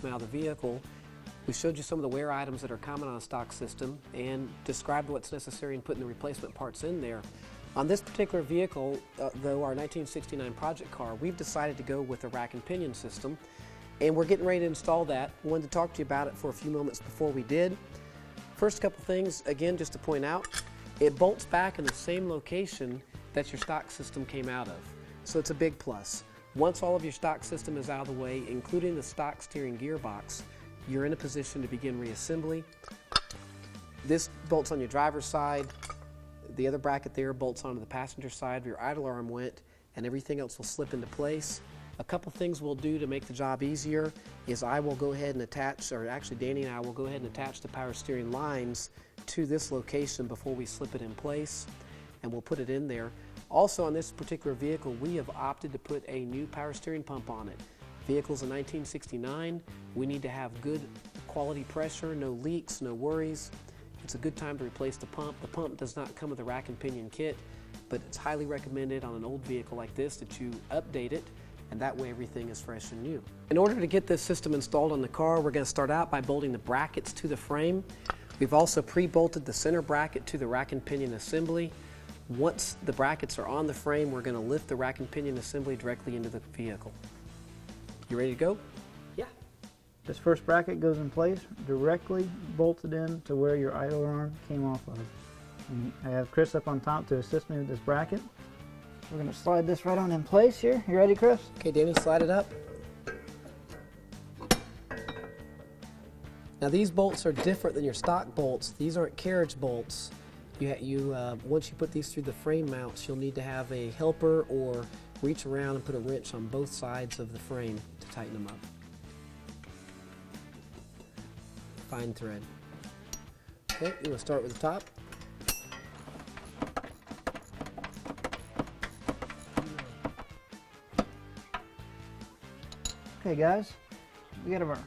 out of the vehicle. We showed you some of the wear items that are common on a stock system and described what's necessary in putting the replacement parts in there. On this particular vehicle, though, our 1969 project car, we've decided to go with a rack and pinion system, and we're getting ready to install that. I wanted to talk to you about it for a few moments before we did. First couple things, again, just to point out, it bolts back in the same location that your stock system came out of, so it's a big plus. Once all of your stock system is out of the way, including the stock steering gearbox, you're in a position to begin reassembly. This bolts on your driver's side. The other bracket there bolts onto the passenger side where your idle arm went, and everything else will slip into place. A couple things we'll do to make the job easier is I will go ahead and attach, or actually Danny and I will go ahead and attach the power steering lines to this location before we slip it in place, and we'll put it in there. Also on this particular vehicle, we have opted to put a new power steering pump on it. Vehicle's a 1969. We need to have good quality pressure, no leaks, no worries. It's a good time to replace the pump. The pump does not come with a rack and pinion kit, but it's highly recommended on an old vehicle like this that you update it, and that way everything is fresh and new. In order to get this system installed on the car, we're going to start out by bolting the brackets to the frame. We've also pre-bolted the center bracket to the rack and pinion assembly. Once the brackets are on the frame, we're going to lift the rack and pinion assembly directly into the vehicle. You ready to go? Yeah. This first bracket goes in place, directly bolted in to where your idler arm came off of. And I have Chris up on top to assist me with this bracket. We're going to slide this right on in place here. You ready, Chris? Okay, Danny, slide it up. Now these bolts are different than your stock bolts. These aren't carriage bolts. Once you put these through the frame mounts, you'll need to have a helper or reach around and put a wrench on both sides of the frame to tighten them up. Fine thread. Okay, you want to start with the top. Okay guys, we got our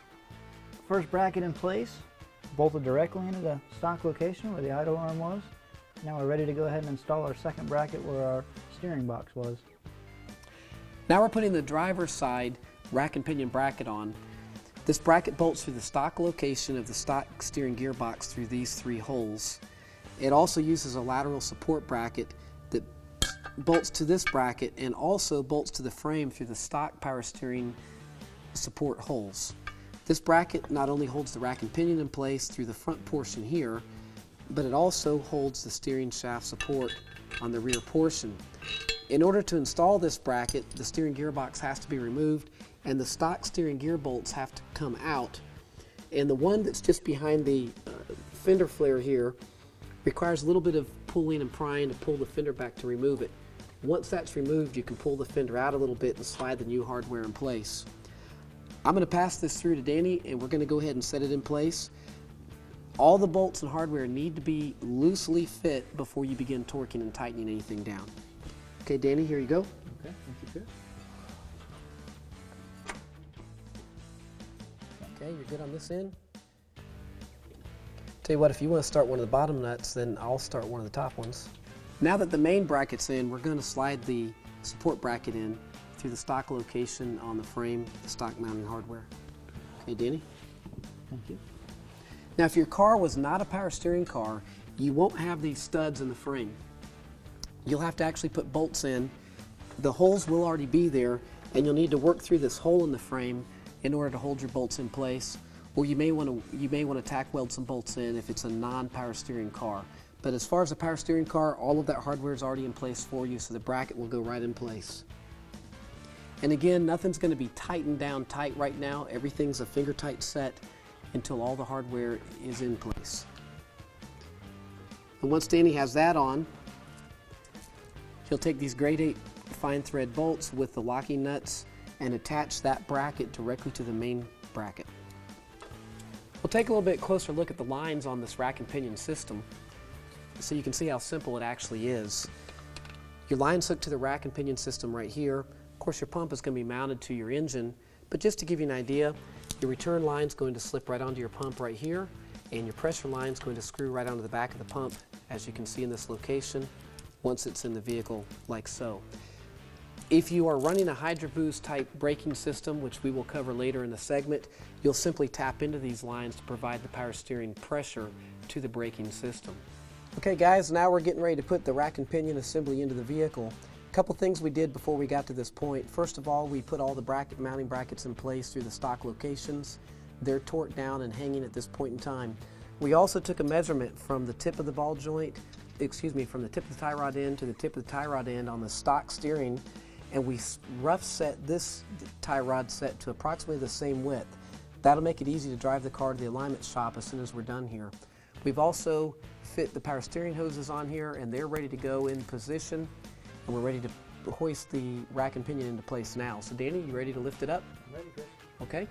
first bracket in place, bolted directly into the stock location where the idle arm was. Now we're ready to go ahead and install our second bracket where our steering box was. Now we're putting the driver's side rack and pinion bracket on. This bracket bolts through the stock location of the stock steering gearbox through these three holes. It also uses a lateral support bracket that bolts to this bracket and also bolts to the frame through the stock power steering support holes. This bracket not only holds the rack and pinion in place through the front portion here, but it also holds the steering shaft support on the rear portion. In order to install this bracket, the steering gearbox has to be removed and the stock steering gear bolts have to come out. And the one that's just behind the fender flare here requires a little bit of pulling and prying to pull the fender back to remove it. Once that's removed, you can pull the fender out a little bit and slide the new hardware in place. I'm going to pass this through to Danny and we're going to go ahead and set it in place. All the bolts and hardware need to be loosely fit before you begin torquing and tightening anything down. Okay, Danny, here you go. Okay, thank you, Chris. Okay, you're good on this end. Tell you what, if you want to start one of the bottom nuts, then I'll start one of the top ones. Now that the main bracket's in, we're going to slide the support bracket in through the stock location on the frame, the stock mounting hardware. Okay, Danny? Thank you. Now, if your car was not a power steering car, you won't have these studs in the frame. You'll have to actually put bolts in. The holes will already be there, and you'll need to work through this hole in the frame in order to hold your bolts in place. Or you may want to tack weld some bolts in if it's a non-power steering car. But as far as a power steering car, all of that hardware is already in place for you, so the bracket will go right in place. And again, nothing's going to be tightened down tight right now. Everything's a finger tight set until all the hardware is in place. And once Danny has that on, he'll take these grade 8 fine thread bolts with the locking nuts and attach that bracket directly to the main bracket. We'll take a little bit closer look at the lines on this rack and pinion system so you can see how simple it actually is. Your line's hooked to the rack and pinion system right here. Of course, your pump is going to be mounted to your engine, but just to give you an idea, your return line's going to slip right onto your pump right here, and your pressure line's going to screw right onto the back of the pump, as you can see in this location, once it's in the vehicle like so. If you are running a Hydro Boost type braking system, which we will cover later in the segment, you'll simply tap into these lines to provide the power steering pressure to the braking system. Okay guys, now we're getting ready to put the rack and pinion assembly into the vehicle. A couple things we did before we got to this point. First of all, we put all the mounting brackets in place through the stock locations. They're torqued down and hanging at this point in time. We also took a measurement from the tip of the ball joint, from the tip of the tie rod end to the tip of the tie rod end on the stock steering, and we rough set this tie rod set to approximately the same width. That'll make it easy to drive the car to the alignment shop as soon as we're done here. We've also fit the power steering hoses on here, and they're ready to go in position, and we're ready to hoist the rack and pinion into place now. So Danny, you ready to lift it up? I'm ready, Chris. Okay.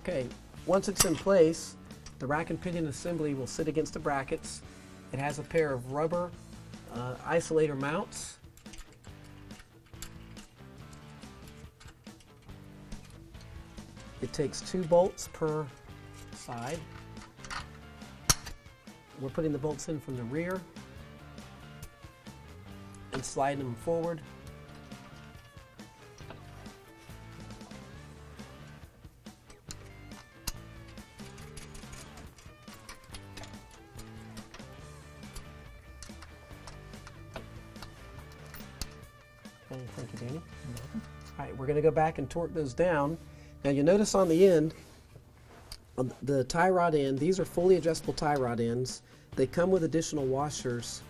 Okay, once it's in place, the rack and pinion assembly will sit against the brackets. It has a pair of rubber isolator mounts. It takes 2 bolts per side. We're putting the bolts in from the rear and sliding them forward. Okay, thank you, Danny. All right, we're going to go back and torque those down. Now you'll notice on the end, on the tie rod end, these are fully adjustable tie rod ends. They come with additional washers.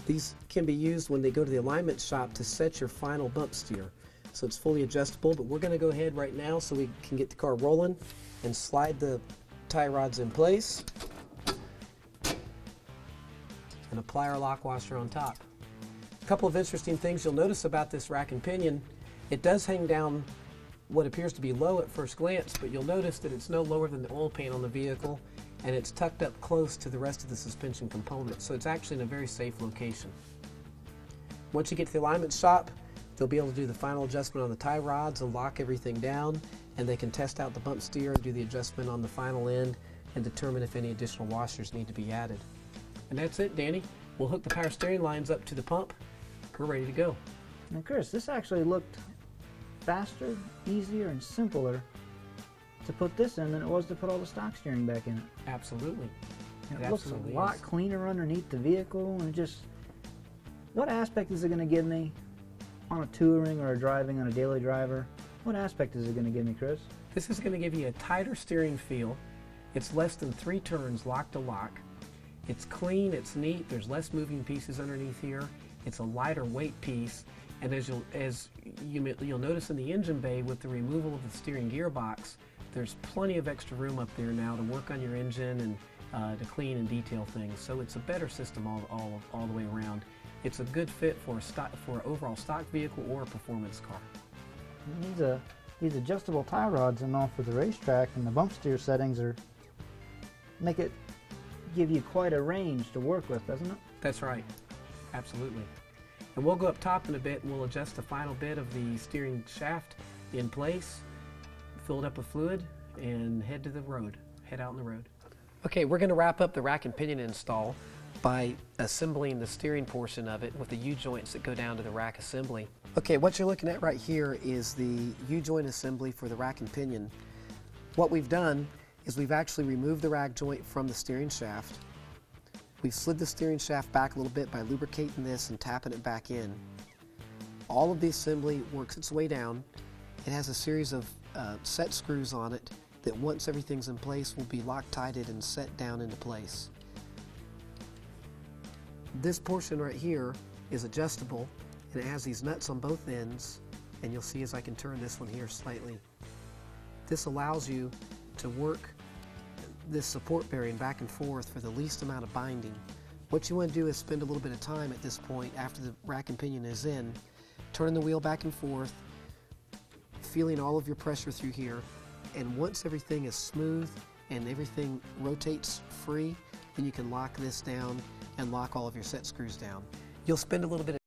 These can be used when they go to the alignment shop to set your final bump steer. So it's fully adjustable, but we're going to go ahead right now so we can get the car rolling and slide the tie rods in place and apply our lock washer on top. A couple of interesting things you'll notice about this rack and pinion. It does hang down what appears to be low at first glance, but you'll notice that it's no lower than the oil pan on the vehicle, and it's tucked up close to the rest of the suspension component, so it's actually in a very safe location. Once you get to the alignment shop, they'll be able to do the final adjustment on the tie rods and lock everything down, and they can test out the bump steer and do the adjustment on the final end and determine if any additional washers need to be added. And that's it, Danny. We'll hook the power steering lines up to the pump. We're ready to go. Now Chris, this actually looked faster, easier, and simpler to put this in than it was to put all the stock steering back in it. Absolutely. And it looks a lot cleaner underneath the vehicle, and it just, what aspect is it going to give me on a touring or a driving on a daily driver? What aspect is it going to give me, Chris? This is going to give you a tighter steering feel. It's less than 3 turns lock to lock. It's clean, it's neat, there's less moving pieces underneath here. It's a lighter weight piece, and as you'll notice in the engine bay with the removal of the steering gearbox, there's plenty of extra room up there now to work on your engine and to clean and detail things. So it's a better system all the way around. It's a good fit for an overall stock vehicle or a performance car. These adjustable tie rods and all for the racetrack, and the bump steer settings give you quite a range to work with, doesn't it? That's right. Absolutely. And we'll go up top in a bit and we'll adjust the final bit of the steering shaft in place, fill it up with fluid, and head to the road, head out on the road. Okay, we're going to wrap up the rack and pinion install by assembling the steering portion of it with the U-joints that go down to the rack assembly. Okay, what you're looking at right here is the U-joint assembly for the rack and pinion. What we've done is we've actually removed the rack joint from the steering shaft. We've slid the steering shaft back a little bit by lubricating this and tapping it back in. All of the assembly works its way down. It has a series of set screws on it that once everything's in place will be Loctited and set down into place. This portion right here is adjustable, and it has these nuts on both ends, and you'll see as I can turn this one here slightly. This allows you to work this support bearing back and forth for the least amount of binding. What you want to do is spend a little bit of time at this point after the rack and pinion is in, turning the wheel back and forth, feeling all of your pressure through here, and once everything is smooth and everything rotates free, then you can lock this down and lock all of your set screws down. You'll spend a little bit